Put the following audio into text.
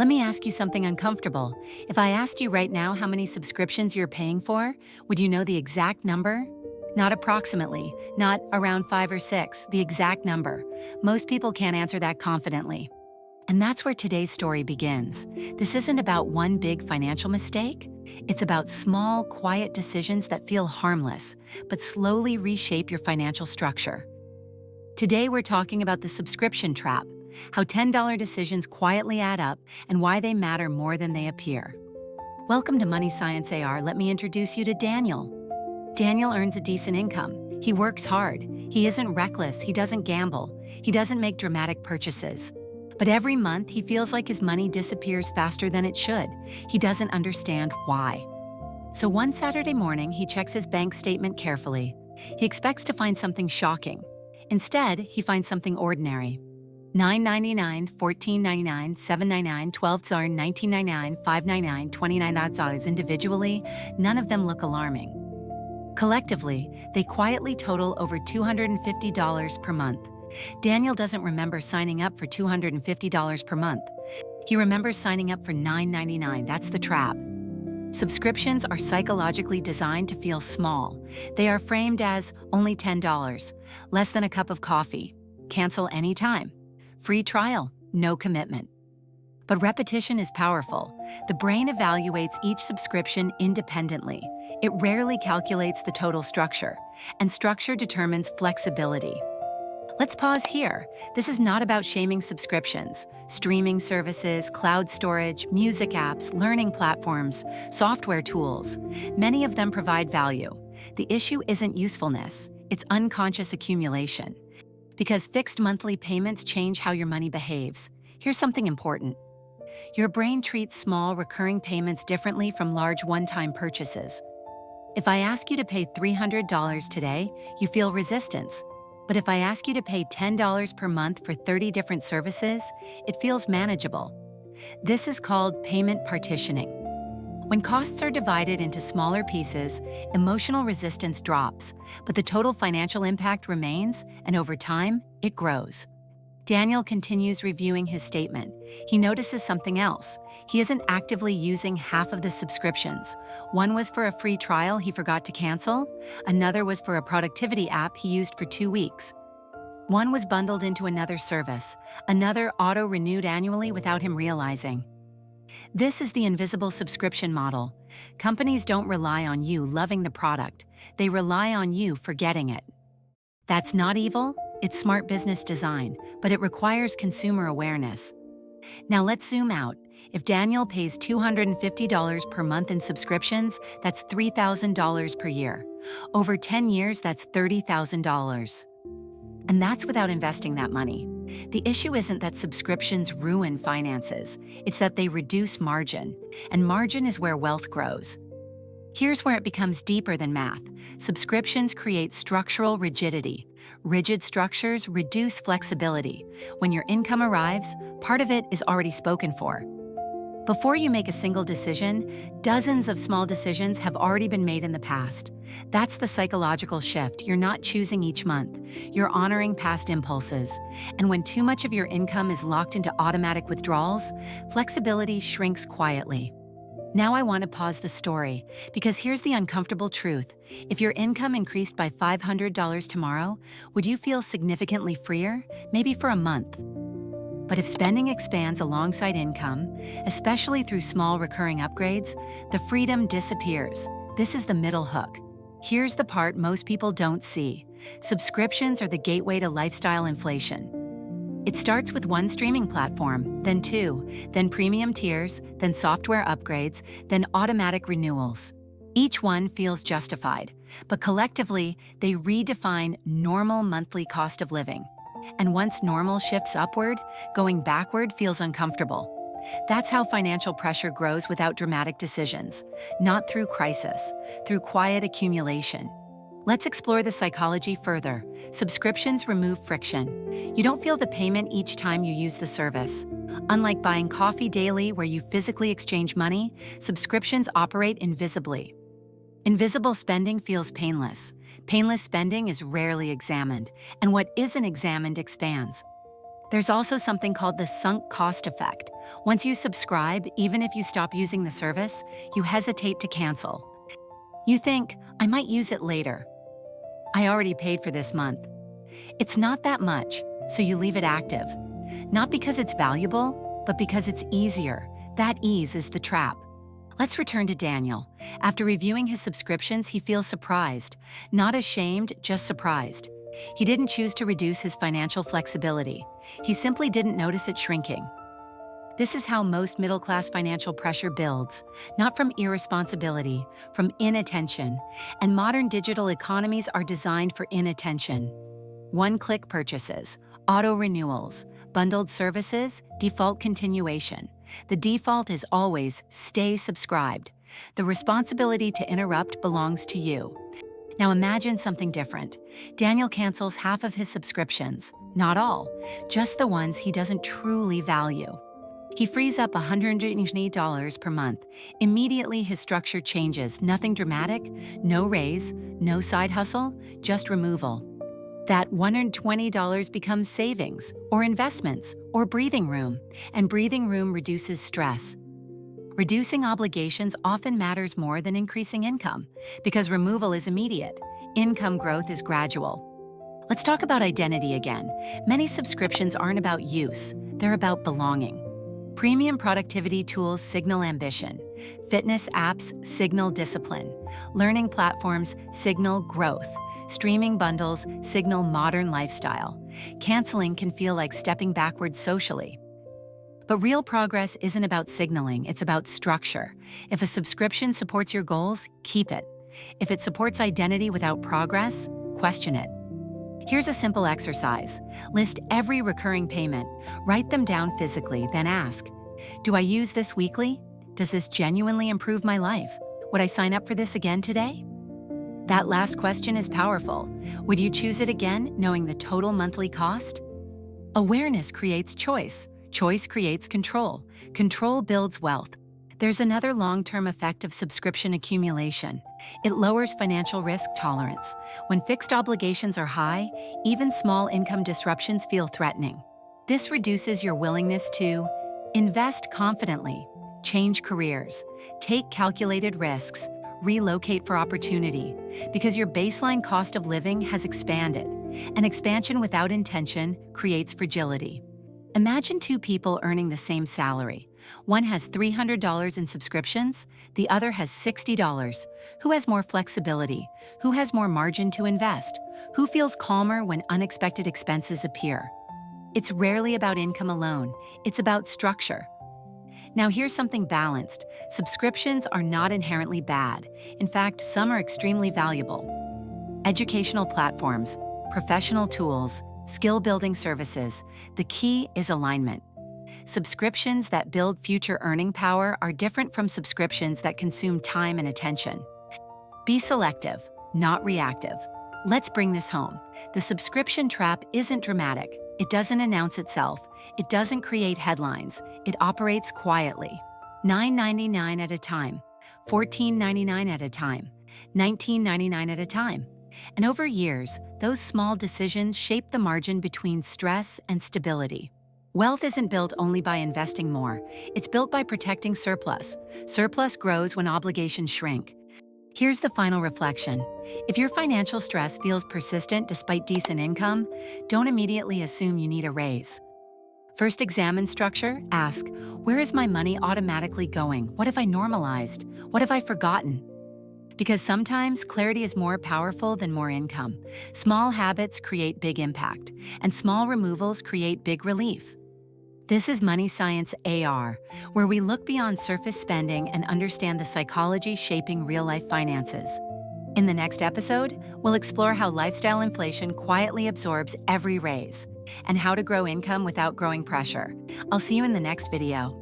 Let me ask you something uncomfortable. If I asked you right now how many subscriptions you're paying for, would you know the exact number? Not approximately, not around 5 or 6, the exact number. Most people can't answer that confidently. And that's where today's story begins. This isn't about one big financial mistake. It's about small, quiet decisions that feel harmless, but slowly reshape your financial structure. Today, we're talking about the subscription trap, how $10 decisions quietly add up, and why they matter more than they appear. Welcome to Money Science AR. Let me introduce you to Daniel. Daniel earns a decent income. He works hard. He isn't reckless. He doesn't gamble. He doesn't make dramatic purchases. But every month, he feels like his money disappears faster than it should. He doesn't understand why. So one Saturday morning, he checks his bank statement carefully. He expects to find something shocking. Instead, he finds something ordinary. $9.99, $14.99, $7.99, $12, $19.99, $5.99, $29 individually, none of them look alarming. Collectively, they quietly total over $250 per month. Daniel doesn't remember signing up for $250 per month. He remembers signing up for $9.99. That's the trap. Subscriptions are psychologically designed to feel small. They are framed as only $10, less than a cup of coffee, cancel anytime, free trial, no commitment. But repetition is powerful. The brain evaluates each subscription independently. It rarely calculates the total structure, and structure determines flexibility. Let's pause here. This is not about shaming subscriptions. Streaming services, cloud storage, music apps, learning platforms, software tools. Many of them provide value. The issue isn't usefulness, it's unconscious accumulation. Because fixed monthly payments change how your money behaves. Here's something important. Your brain treats small, recurring payments differently from large one-time purchases. If I ask you to pay $300 today, you feel resistance. But if I ask you to pay $10 per month for 30 different services, it feels manageable. This is called payment partitioning. When costs are divided into smaller pieces, emotional resistance drops, but the total financial impact remains, and over time, it grows. Daniel continues reviewing his statement. He notices something else. He isn't actively using half of the subscriptions. One was for a free trial he forgot to cancel. Another was for a productivity app he used for 2 weeks. One was bundled into another service. Another auto-renewed annually without him realizing. This is the invisible subscription model. Companies don't rely on you loving the product. They rely on you forgetting it. That's not evil. It's smart business design, but it requires consumer awareness. Now let's zoom out. If Daniel pays $250 per month in subscriptions, that's $3,000 per year. Over 10 years, that's $30,000. And that's without investing that money. The issue isn't that subscriptions ruin finances, it's that they reduce margin, and margin is where wealth grows. Here's where it becomes deeper than math. Subscriptions create structural rigidity. Rigid structures reduce flexibility. When your income arrives, part of it is already spoken for. Before you make a single decision, dozens of small decisions have already been made in the past. That's the psychological shift. You're not choosing each month. You're honoring past impulses. And when too much of your income is locked into automatic withdrawals, flexibility shrinks quietly. Now I want to pause the story, because here's the uncomfortable truth. If your income increased by $500 tomorrow, would you feel significantly freer? Maybe for a month. But if spending expands alongside income, especially through small recurring upgrades, the freedom disappears. This is the middle hook. Here's the part most people don't see. Subscriptions are the gateway to lifestyle inflation. It starts with one streaming platform, then two, then premium tiers, then software upgrades, then automatic renewals. Each one feels justified, but collectively, they redefine normal monthly cost of living. And once normal shifts upward, going backward feels uncomfortable. That's how financial pressure grows without dramatic decisions, not through crisis, through quiet accumulation. Let's explore the psychology further. Subscriptions remove friction. You don't feel the payment each time you use the service. Unlike buying coffee daily where you physically exchange money, subscriptions operate invisibly. Invisible spending feels painless. Painless spending is rarely examined, and what isn't examined expands. There's also something called the sunk cost effect. Once you subscribe, even if you stop using the service, you hesitate to cancel. You think, I might use it later. I already paid for this month. It's not that much, so you leave it active. Not because it's valuable, but because it's easier. That ease is the trap. Let's return to Daniel. After reviewing his subscriptions, he feels surprised. Not ashamed, just surprised. He didn't choose to reduce his financial flexibility. He simply didn't notice it shrinking. This is how most middle-class financial pressure builds, not from irresponsibility, from inattention. And modern digital economies are designed for inattention. One-click purchases, auto-renewals, bundled services, default continuation. The default is always stay subscribed. The responsibility to interrupt belongs to you. Now imagine something different. Daniel cancels half of his subscriptions, not all, just the ones he doesn't truly value. He frees up $120 per month. Immediately his structure changes, nothing dramatic, no raise, no side hustle, just removal. That $120 becomes savings, or investments, or breathing room, and breathing room reduces stress. Reducing obligations often matters more than increasing income, because removal is immediate, income growth is gradual. Let's talk about identity again. Many subscriptions aren't about use, they're about belonging. Premium productivity tools signal ambition. Fitness apps signal discipline. Learning platforms signal growth. Streaming bundles signal modern lifestyle. Canceling can feel like stepping backwards socially. But real progress isn't about signaling, it's about structure. If a subscription supports your goals, keep it. If it supports identity without progress, question it. Here's a simple exercise. List every recurring payment. Write them down physically, then ask, do I use this weekly? Does this genuinely improve my life? Would I sign up for this again today? That last question is powerful. Would you choose it again, knowing the total monthly cost? Awareness creates choice. Choice creates control. Control builds wealth. There's another long-term effect of subscription accumulation. It lowers financial risk tolerance. When fixed obligations are high, even small income disruptions feel threatening. This reduces your willingness to invest confidently, change careers, take calculated risks, relocate for opportunity, because your baseline cost of living has expanded. An expansion without intention creates fragility. Imagine two people earning the same salary. One has $300 in subscriptions, the other has $60. Who has more flexibility? Who has more margin to invest? Who feels calmer when unexpected expenses appear? It's rarely about income alone, it's about structure. Now here's something balanced. Subscriptions are not inherently bad. In fact, some are extremely valuable. Educational platforms, professional tools, skill-building services. The key is alignment. Subscriptions that build future earning power are different from subscriptions that consume time and attention. Be selective, not reactive. Let's bring this home. The subscription trap isn't dramatic. It doesn't announce itself. It doesn't create headlines. It operates quietly. $9.99 at a time, $14.99 at a time, $19.99 at a time. And over years, those small decisions shape the margin between stress and stability. Wealth isn't built only by investing more. It's built by protecting surplus. Surplus grows when obligations shrink. Here's the final reflection. If your financial stress feels persistent despite decent income, don't immediately assume you need a raise. First, examine structure. Ask, where is my money automatically going? What have I normalized? What have I forgotten? Because sometimes clarity is more powerful than more income. Small habits create big impact, and small removals create big relief. This is Money Science AR, where we look beyond surface spending and understand the psychology shaping real-life finances. In the next episode, we'll explore how lifestyle inflation quietly absorbs every raise, and how to grow income without growing pressure. I'll see you in the next video.